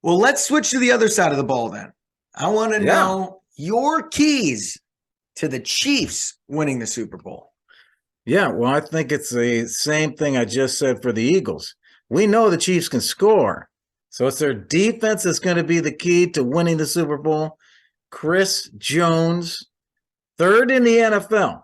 Well, let's switch to the other side of the ball then. I want to know your keys to the Chiefs winning the Super Bowl. Yeah, well, I think it's the same thing I just said for the Eagles. We know the Chiefs can score. So it's their defense that's going to be the key to winning the Super Bowl. Chris Jones, third in the NFL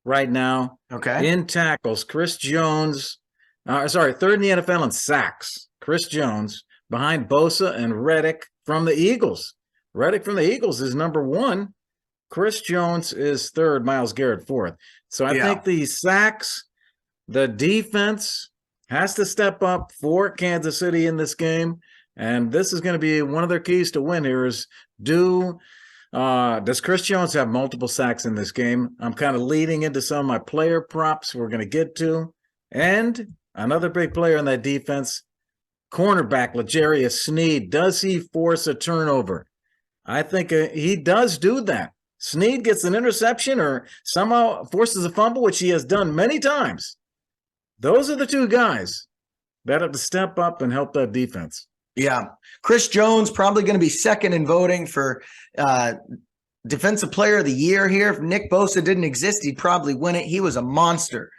right now in tackles. Chris Jones, third in the NFL in sacks. Chris Jones behind Bosa and Reddick from the Eagles. Reddick from the Eagles is number one. Chris Jones is third, Myles Garrett fourth. So I think the sacks, the defense has to step up for Kansas City in this game. And this is going to be one of their keys to win here is does Chris Jones have multiple sacks in this game? I'm kind of leading into some of my player props we're going to get to. And another big player in that defense, cornerback L'Jarius Sneed. Does he force a turnover? I think he does do that. Sneed gets an interception or somehow forces a fumble, which he has done many times. Those are the two guys that have to step up and help that defense. Yeah. Chris Jones probably going to be second in voting for Defensive Player of the Year here. If Nick Bosa didn't exist, he'd probably win it. He was a monster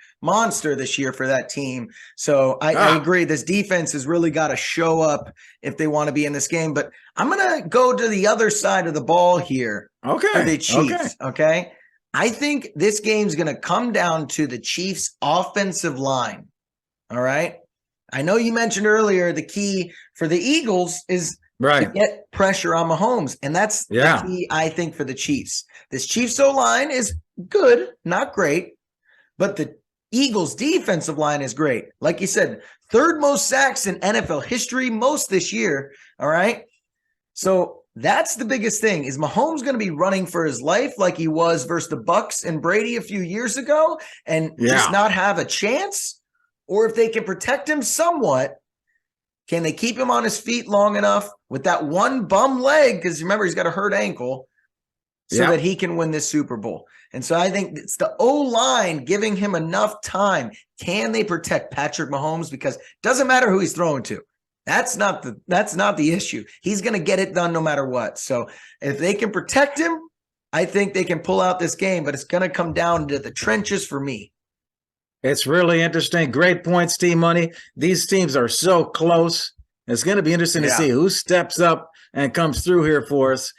this year for that team. So I agree. This defense has really got to show up if they want to be in this game. But I'm going to go to the other side of the ball here. For the Chiefs. Okay. I think this game's going to come down to the Chiefs' offensive line. All right. I know you mentioned earlier the key for the Eagles is to get pressure on Mahomes. And that's the key, I think, for the Chiefs. This Chiefs O-line is good, not great, but the Eagles' defensive line is great. Like you said, third most sacks in NFL history, most this year. All right. So that's the biggest thing. Is Mahomes going to be running for his life like he was versus the Bucs and Brady a few years ago and just not have a chance? Or if they can protect him somewhat, can they keep him on his feet long enough with that one bum leg? Because remember, he's got a hurt ankle so that he can win this Super Bowl. And so I think it's the O-line giving him enough time. Can they protect Patrick Mahomes? Because it doesn't matter who he's throwing to. That's not the issue. He's going to get it done no matter what. So if they can protect him, I think they can pull out this game, but it's going to come down to the trenches for me. It's really interesting. Great points, T-Money. These teams are so close. It's going to be interesting to see who steps up and comes through here for us.